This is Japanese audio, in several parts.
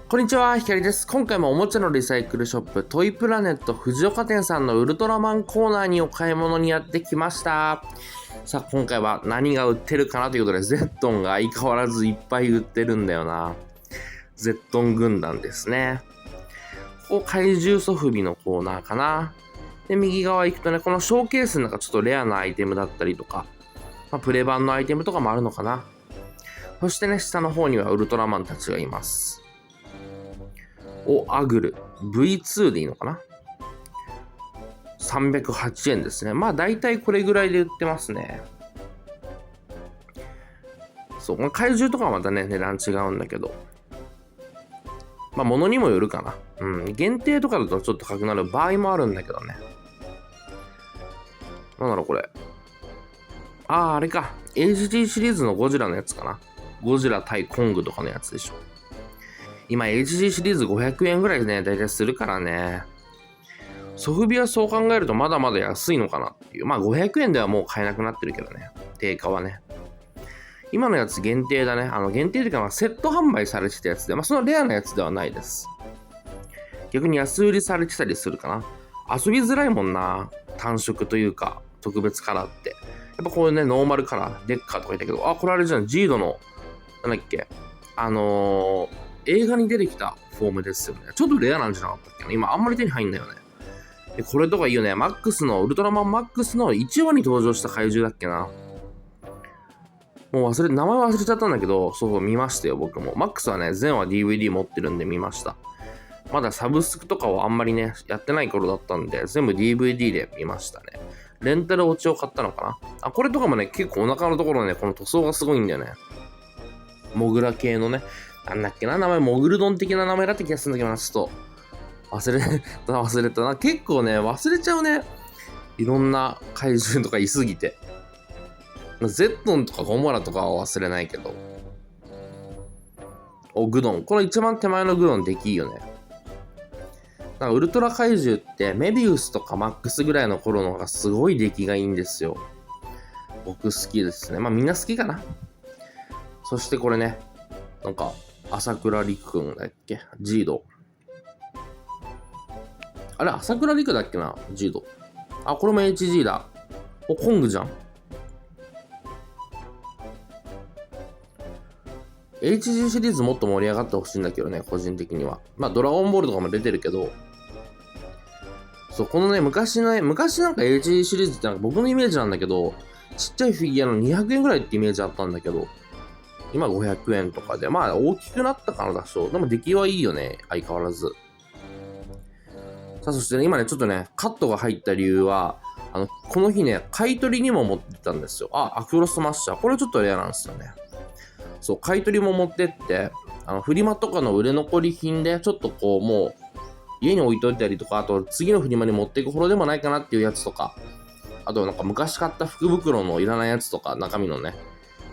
こんにちは、ひかりです。今回もおもちゃのリサイクルショップ、トイプラネット藤岡店さんのウルトラマンコーナーにお買い物にやってきました。さあ、今回は何が売ってるかなということで、ゼットンが相変わらずいっぱい売ってるんだよな。ゼットン軍団ですね。ここ怪獣ソフビのコーナーかな。で、右側行くとね、このショーケースの中ちょっとレアなアイテムだったりとか、プレ版のアイテムとかもあるのかな。そしてね、下の方にはウルトラマンたちがいます。アグル V2 でいいのかな。308円ですね。まあ大体これぐらいで売ってますね。そう、怪獣とかはまたね、値段違うんだけど。まあ物にもよるかな。限定とかだとちょっと高くなる場合もあるんだけどね。なんだろうこれ。あれか。HG シリーズのゴジラのやつかな。ゴジラ対コングとかのやつでしょ。今 HG シリーズ500円ぐらいね、だいたいするからね。ソフビはそう考えるとまだまだ安いのかなっていう。まあ500円ではもう買えなくなってるけどね。定価はね。今のやつ限定だね。限定というかセット販売されてたやつで、そのレアなやつではないです。逆に安売りされてたりするかな。遊びづらいもんな。単色というか、特別カラーって。やっぱこういうね、ノーマルカラー、デッカーとか言ったけど、これあれじゃん、ジードの、なんだっけ、映画に出てきたフォームですよね。ちょっとレアなんじゃなかったっけな。今あんまり手に入んないよね。で、これとかいいよね。マックスの、ウルトラマンマックスの1話に登場した怪獣だっけな。もう名前忘れちゃったんだけど、そう、見ましたよ、僕も。マックスはね、全話 DVD 持ってるんで見ました。まだサブスクとかをあんまりね、やってない頃だったんで、全部 DVD で見ましたね。レンタルオチを買ったのかな。これとかもね、結構お腹のところね、この塗装がすごいんだよね。モグラ系のね、なんだっけな、名前、モグルドン的な名前だった気がするんだけどな、ちょっと、忘れたな。結構ね、忘れちゃうね。いろんな怪獣とかいすぎて。ゼットンとかゴモラとかは忘れないけど。グドン。この一番手前のグドンできいいよね。なんかウルトラ怪獣ってメビウスとかマックスぐらいの頃の方がすごい出来がいいんですよ。僕好きですね。みんな好きかな。そしてこれね、なんか、朝倉陸くんだっけ？ジード。あれ、朝倉陸だっけな？ジード。これも HG だ。コングじゃん。HG シリーズもっと盛り上がってほしいんだけどね、個人的には。ドラゴンボールとかも出てるけど、そう、このね、昔なんか HG シリーズってなんか僕のイメージなんだけど、ちっちゃいフィギュアの200円ぐらいってイメージあったんだけど、今500円とかで、大きくなったからだしょ。でも出来はいいよね、相変わらず。さあ、そしてね、今ね、ちょっとね、カットが入った理由は、この日ね、買い取りにも持ってったんですよ。アクロスマッシャー。これちょっとレアなんですよね。そう、買い取りも持ってって、フリマとかの売れ残り品で、ちょっとこう、もう、家に置いといたりとか、あと次のフリマに持っていくほどでもないかなっていうやつとか、あとなんか昔買った福袋のいらないやつとか、中身のね、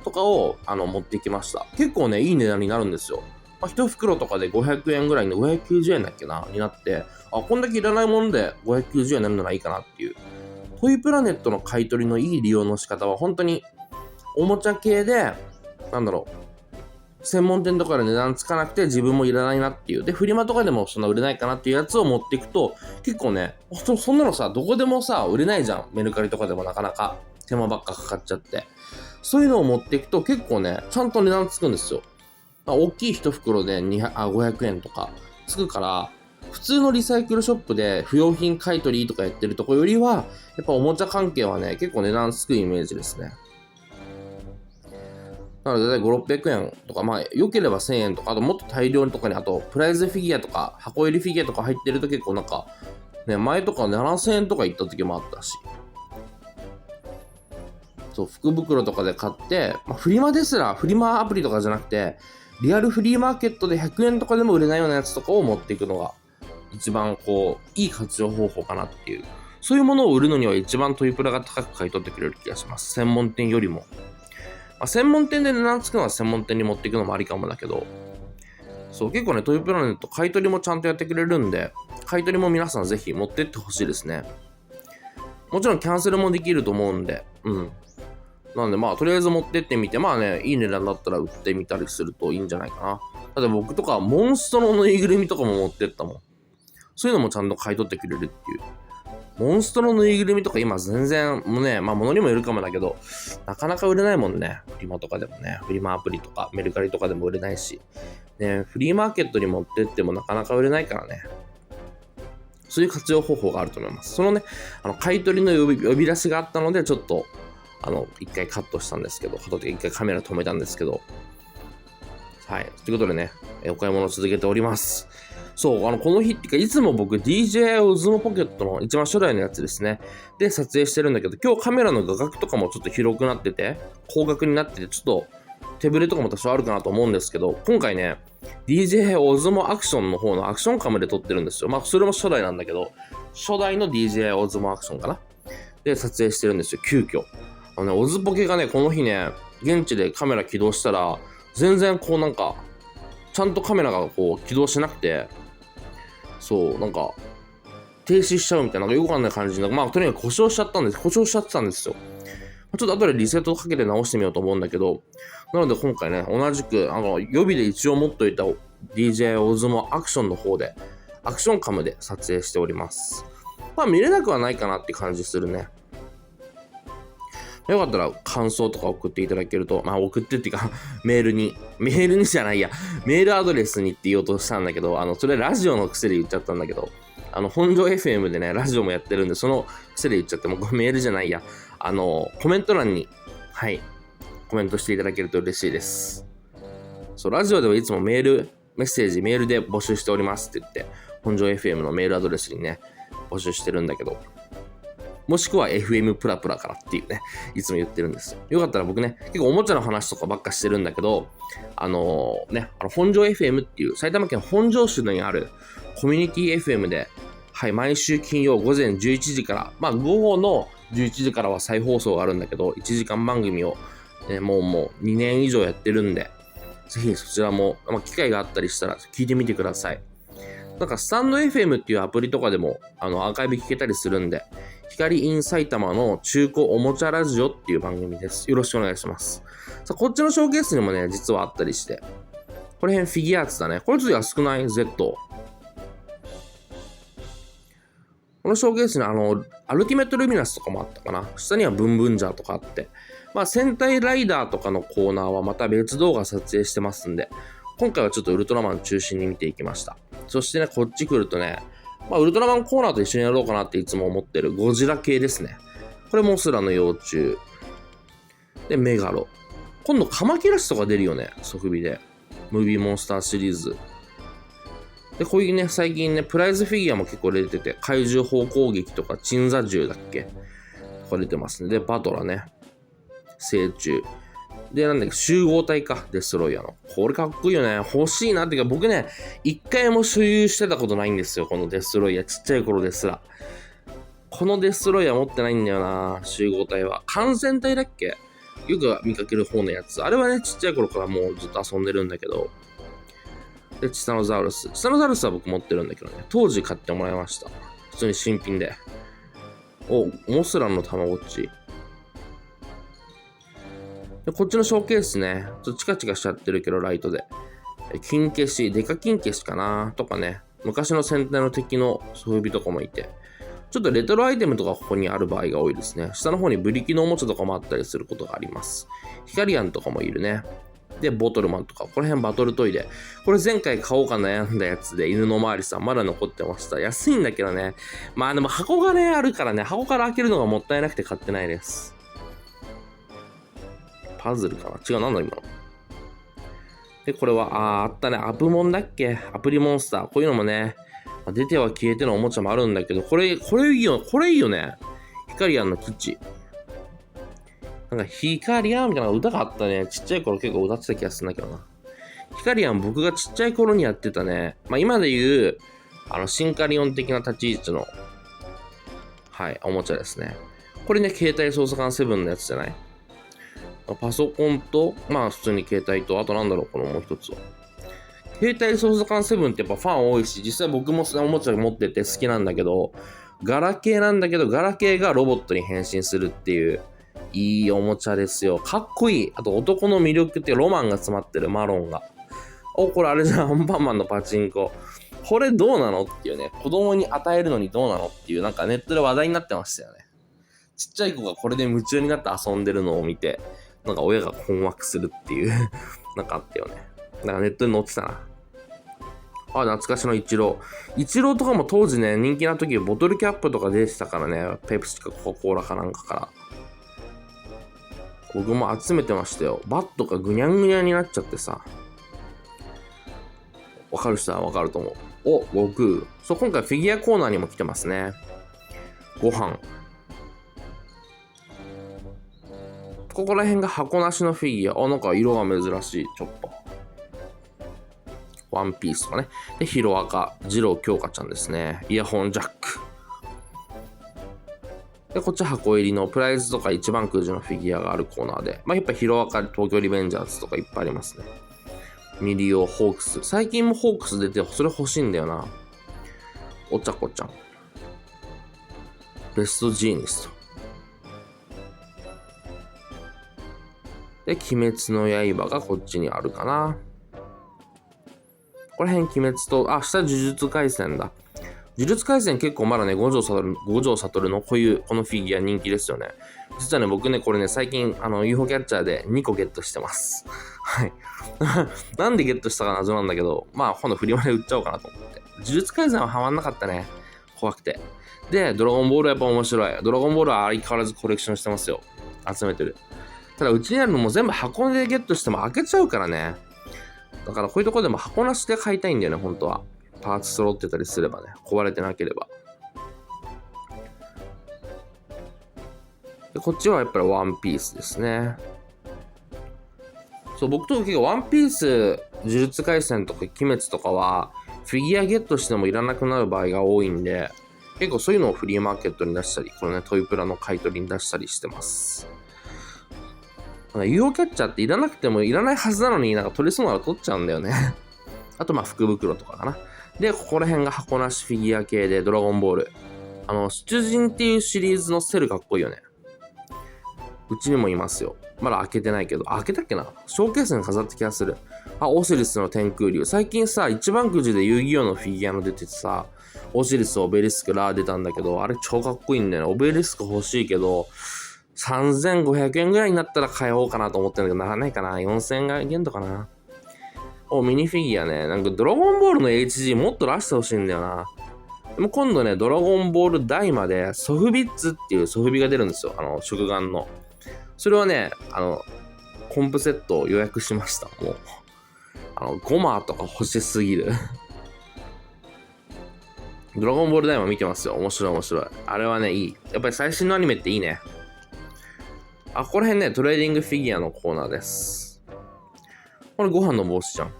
とかを持ってきました。結構ね、いい値段になるんですよ。一袋とかで500円ぐらいの590円だっけなになって、こんだけいらないもので590円になるならいいかなっていう。トイプラネットの買い取りのいい利用の仕方は本当におもちゃ系で、専門店とかで値段つかなくて自分もいらないなっていう。で、フリマとかでもそんな売れないかなっていうやつを持っていくと、結構ね、そんなのさ、どこでもさ、売れないじゃん。メルカリとかでもなかなか手間ばっかかかっちゃって。そういうのを持っていくと結構ね、ちゃんと値段つくんですよ。大きい一袋で500円とかつくから、普通のリサイクルショップで不要品買い取りとかやってるとこよりは、やっぱおもちゃ関係はね、結構値段つくイメージですね。なので、だいたい5、600円とか、良ければ1000円とか、あともっと大量とかに、あと、プライズフィギュアとか、箱入りフィギュアとか入ってると結構なんか、ね、前とか7000円とか行った時もあったし。そう、福袋とかで買って、フリマですら、フリマアプリとかじゃなくて、リアルフリーマーケットで100円とかでも売れないようなやつとかを持っていくのが、一番いい活用方法かなっていう。そういうものを売るのには一番トイプラが高く買い取ってくれる気がします。専門店よりも。専門店で値段つくのは専門店に持っていくのもありかもだけど、そう、結構ね、トイプラネット買い取りもちゃんとやってくれるんで、買い取りも皆さんぜひ持ってってほしいですね。もちろんキャンセルもできると思うんで、なんでとりあえず持ってってみて、いい値段だったら売ってみたりするといいんじゃないかな。だって僕とかモンストのぬいぐるみとかも持ってったもん。そういうのもちゃんと買い取ってくれるっていう。モンストのぬいぐるみとか今全然もうね、まあ物にもよるかもだけど、なかなか売れないもんね。フリマとかでもね、フリマアプリとかメルカリとかでも売れないし、ね、フリーマーケットに持ってってもなかなか売れないからね。そういう活用方法があると思います。そのね、買い取りの呼び出しがあったので、ちょっと、一回カットしたんですけど、一回カメラ止めたんですけど、はい。ということでね、お買い物を続けております。そう、この日っていうか、いつも僕 DJI Osmo Pocket の一番初代のやつですね。で、撮影してるんだけど、今日カメラの画角とかもちょっと広くなってて、広角になってて、ちょっと手ぶれとかも多少あるかなと思うんですけど、今回ね、DJI Osmo Action の方のアクションカムで撮ってるんですよ。まあ、それも初代なんだけど、初代の DJI Osmo Action かな。で、撮影してるんですよ、急遽。オズポケがね、この日ね、現地でカメラ起動したら、全然こうなんか、ちゃんとカメラがこう起動しなくて、そう、なんか、停止しちゃうみたいな、なんかよくわかんない感じで、まあ、とにかく故障しちゃってたんですよ。ちょっと後でリセットかけて直してみようと思うんだけど、なので今回ね、同じく、予備で一応持っといた DJI Osmo Action の方で、アクションカムで撮影しております。まあ、見れなくはないかなって感じするね。よかったら感想とか送っていただけると、まあ送ってっていうかメールにじゃないや、メールアドレスにって言おうとしたんだけど、それラジオの癖で言っちゃったんだけど、本庄 FM でね、ラジオもやってるんで、その癖で言っちゃって、もうメールじゃないや、コメント欄に、はい、コメントしていただけると嬉しいです。そう、ラジオではいつもメッセージ、メールで募集しておりますって言って、本庄 FM のメールアドレスにね、募集してるんだけど、もしくは FM プラプラからっていうね、いつも言ってるんですよ。よかったら僕ね、結構おもちゃの話とかばっかしてるんだけど、本庄 FM っていう埼玉県本庄市にあるコミュニティ FM で、はい、毎週金曜午前11時から、まあ午後の11時からは再放送があるんだけど、1時間番組を、もう2年以上やってるんで、ぜひそちらも、まあ、機会があったりしたら聞いてみてください。なんかスタンド FM っていうアプリとかでもアーカイブ聞けたりするんで、光 in 埼玉の中古おもちゃラジオっていう番組です。よろしくお願いします。さあ、こっちのショーケースにもね、実はあったりして、これ辺フィギュアーツだね。これちょっと安くない ?Z。このショーケースにアルティメットルミナスとかもあったかな。下にはブンブンジャーとかあって、まあ戦隊ライダーとかのコーナーはまた別動画撮影してますんで、今回はちょっとウルトラマン中心に見ていきました。そしてね、こっち来るとね、まあ、ウルトラマンコーナーと一緒にやろうかなっていつも思ってるゴジラ系ですね。これモスラの幼虫。で、メガロ。今度カマキラシとか出るよね、ソフビで。ムービーモンスターシリーズ。で、こういうね、最近ね、プライズフィギュアも結構出てて、怪獣砲攻撃とか、鎮座銃だっけとか出てますね。で、バトラね。成虫。で、なんだっけ、集合体か、デストロイヤーの。これかっこいいよね。欲しいなっていうか、僕ね、一回も所有してたことないんですよ、このデストロイヤー。ちっちゃい頃ですら。このデストロイヤー持ってないんだよな、集合体は。艦船体だっけ？よく見かける方のやつ。あれはね、ちっちゃい頃からもうずっと遊んでるんだけど。で、チタノザウルス。チタノザウルスは僕持ってるんだけどね。当時買ってもらいました。普通に新品で。モスランのたまごっち。で、こっちのショーケースね、ちょっとチカチカしちゃってるけど、ライトで。金消し、デカ金消しかなとかね、昔の戦隊の敵の装備とかもいて、ちょっとレトロアイテムとかここにある場合が多いですね。下の方にブリキのおもちゃとかもあったりすることがあります。ヒカリアンとかもいるね。で、ボトルマンとか、この辺バトルトイで。これ前回買おうか悩んだやつで、犬の周りさんまだ残ってました。安いんだけどね。まあでも箱がね、あるからね、箱から開けるのがもったいなくて買ってないです。パズルかな違う、なんだ今の。で、これは、あったね。アプモンだっけアプリモンスター。こういうのもね、出ては消えてのおもちゃもあるんだけど、これいいよね。ヒカリアンの基地。なんか、ヒカリアンみたいな歌があったね。ちっちゃい頃結構歌ってた気がするんだけどな。ヒカリアン僕がちっちゃい頃にやってたね。まあ今で言う、シンカリオン的な立ち位置の、はい、おもちゃですね。これね、携帯操作感7のやつじゃない？パソコンと、まあ普通に携帯と、あとなんだろう、このもう一つは。携帯操作感7ってやっぱファン多いし、実際僕もおもちゃ持ってて好きなんだけど、ガラケーなんだけど、ガラケーがロボットに変身するっていう、いいおもちゃですよ。かっこいい。あと男の魅力ってロマンが詰まってる、マロンが。お、これあれじゃん、アンパンマンのパチンコ。これどうなのっていうね、子供に与えるのにどうなのっていう、なんかネットで話題になってましたよね。ちっちゃい子がこれで夢中になって遊んでるのを見て、なんか親が困惑するっていうなんかあったよね。なんかネットに載ってたな。あ、懐かしのイチロー。イチローとかも当時ね、人気な時ボトルキャップとか出てたからね、ペプシかコカ・コーラかなんかから。僕も集めてましたよ。バットがぐにゃんぐにゃんになっちゃってさ。わかる人はわかると思う。お、悟空。そう、今回フィギュアコーナーにも来てますね。ご飯。ここら辺が箱なしのフィギュア。あ、なんか色が珍しい。ちょっと。ワンピースとかね。で、ヒロアカ、ジロー京香ちゃんですね。イヤホンジャック。で、こっち箱入りのプライズとか一番くじのフィギュアがあるコーナーで。まあ、やっぱヒロアカ、東京リベンジャーズとかいっぱいありますね。ミリオ、ホークス。最近もホークス出て、それ欲しいんだよな。お茶子ちゃん。ベストジーニスト。で、鬼滅の刃がこっちにあるかな。この辺鬼滅と、あ、下呪術廻戦だ。呪術廻戦結構まだね、五条悟のこのフィギュア人気ですよね。実はね、僕ね、これね、最近、UFO キャッチャーで2個ゲットしてます。はい。なんでゲットしたか謎なんだけど、まあ、今度フリマで売っちゃおうかなと思って。呪術廻戦はハマんなかったね。怖くて。で、ドラゴンボールやっぱ面白い。ドラゴンボールは相変わらずコレクションしてますよ。集めてる。ただ、うちにあるのも全部箱でゲットしても開けちゃうからね。だからこういうとこでも箱なしで買いたいんだよね、本当は。パーツ揃ってたりすればね、壊れてなければ。でこっちはやっぱりワンピースですね。そう、僕と結構ワンピース、呪術廻戦とか鬼滅とかは、フィギュアゲットしてもいらなくなる場合が多いんで、結構そういうのをフリーマーケットに出したり、これね、トイプラの買い取りに出したりしてます。UFO キャッチャーっていらなくてもいらないはずなのになんか取れそうなら取っちゃうんだよね。あとまあ福袋とかかな。で、ここら辺が箱なしフィギュア系でドラゴンボール。出陣っていうシリーズのセルかっこいいよね。うちにもいますよ。まだ開けてないけど、開けたっけな、ショーケースに飾った気がする。あ、オシリスの天空竜。最近さ、一番くじで遊戯王のフィギュアの出ててさ、オシリス、オベリスク、ラー出たんだけど、あれ超かっこいいんだよね。オベリスク欲しいけど、3500円ぐらいになったら買おうかなと思ってるんだけど、ならないかな。4000円限度かな。ミニフィギュアね。なんかドラゴンボールの HG もっと出してほしいんだよな。でも今度ね、ドラゴンボール大までソフビッツっていうソフビが出るんですよ。食玩の。それはね、コンプセットを予約しました。もう。ゴマとか欲しすぎる。ドラゴンボール大も見てますよ。面白い面白い。あれはね、いい。やっぱり最新のアニメっていいね。あ、ここら辺ね、トレーディングフィギュアのコーナーです。これご飯の帽子じゃん。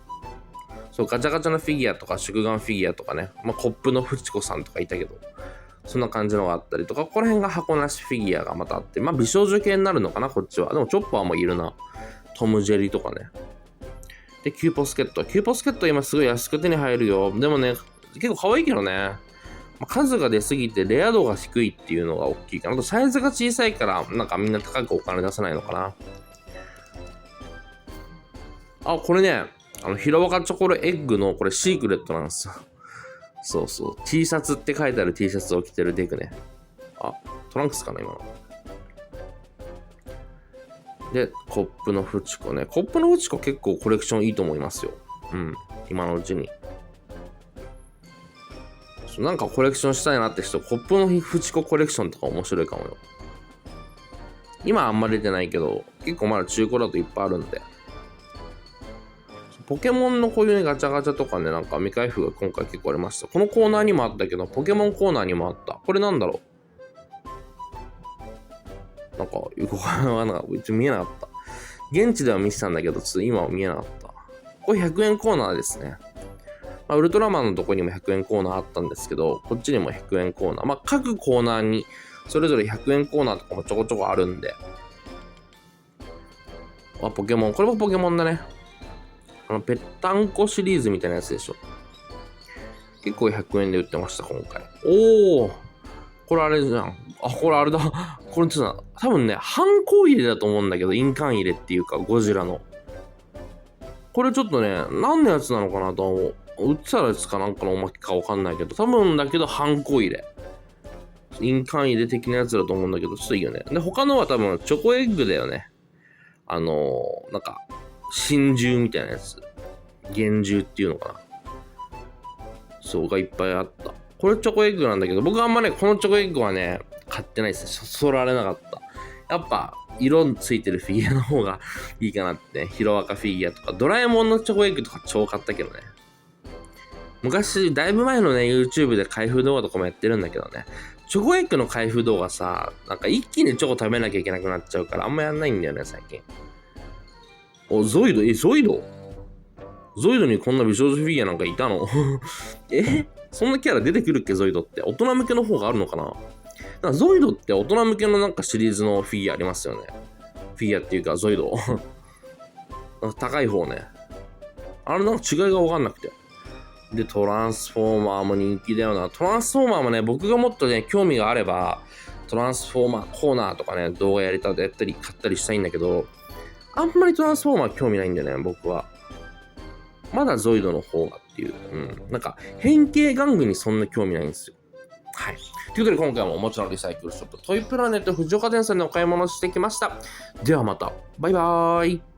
そう、ガチャガチャのフィギュアとか、食玩フィギュアとかね、まあ、コップのフチコさんとかいたけど、そんな感じのがあったりとか、ここら辺が箱なしフィギュアがまたあって、まあ、美少女系になるのかな、こっちは。でも、チョッパーもいるな。トム・ジェリとかね。で、キューポスケット。キューポスケット今すごい安く手に入るよ。でもね、結構可愛いけどね。数が出すぎてレア度が低いっていうのが大きいかな。あとサイズが小さいから、なんかみんな高くお金出さないのかな。あ、これね、ヒロアカチョコレエッグのこれシークレットなんですよ。そうそう。T シャツって書いてある T シャツを着てるデクね。あ、トランクスかな、今の。で、コップのフチコね。コップのフチコ結構コレクションいいと思いますよ。うん。今のうちに。なんかコレクションしたいなって人、コップのフチココレクションとか面白いかもよ。今あんま出てないけど、結構まだ中古だといっぱいあるんで。ポケモンのこういうね、ガチャガチャとかね、なんか未開封が今回結構ありました。このコーナーにもあったけど、ポケモンコーナーにもあった。これなんだろう、なんか、よくわからなかった。うち見えなかった。現地では見てたんだけど、ちょっと今は見えなかった。これ100円コーナーですね。ウルトラマンのとこにも100円コーナーあったんですけど、こっちにも100円コーナー。各コーナーにそれぞれ100円コーナーとかもちょこちょこあるんで。ポケモン。これもポケモンだね。ぺったんこシリーズみたいなやつでしょ。結構100円で売ってました、今回。おー。これあれじゃん。あ、これあれだ。これちょっと多分ね、ハンコ入れだと思うんだけど、印鑑入れっていうか、ゴジラの。これちょっとね、何のやつなのかなと思う。売ってたやつかなんかのおまけかわかんないけど、多分だけど、ハンコ入れ。印鑑入れ的なやつだと思うんだけど、ちょっといいよね。で、他のは多分、チョコエッグだよね。なんか、真珠みたいなやつ。幻珠っていうのかな。そうがいっぱいあった。これチョコエッグなんだけど、僕はあんまね、このチョコエッグはね、買ってないですね。そそられなかった。やっぱ、色ついてるフィギュアの方がいいかなって、ヒロアカフィギュアとか、ドラえもんのチョコエッグとか超買ったけどね。昔、だいぶ前のね、YouTube で開封動画とかもやってるんだけどね。チョコエッグの開封動画さ、なんか一気にチョコ食べなきゃいけなくなっちゃうから、あんまやんないんだよね、最近。お、ゾイドゾイドにこんな美少女フィギュアなんかいたのそんなキャラ出てくるっけ、ゾイドって。大人向けの方があるのかな。なんかゾイドって大人向けのなんかシリーズのフィギュアありますよね。フィギュアっていうか、ゾイド。高い方ね。あれなんか違いがわかんなくて。で、トランスフォーマーも人気だよな。トランスフォーマーもね、僕がもっとね、興味があれば、トランスフォーマーコーナーとかね、動画やったり、買ったりしたいんだけど、あんまりトランスフォーマー興味ないんだよね、僕は。まだゾイドの方がっていう。なんか、変形玩具にそんな興味ないんですよ。はい。ということで、今回もおもちゃのリサイクルショップ、トイプラネット藤岡店さんでお買い物してきました。ではまた。バイバーイ。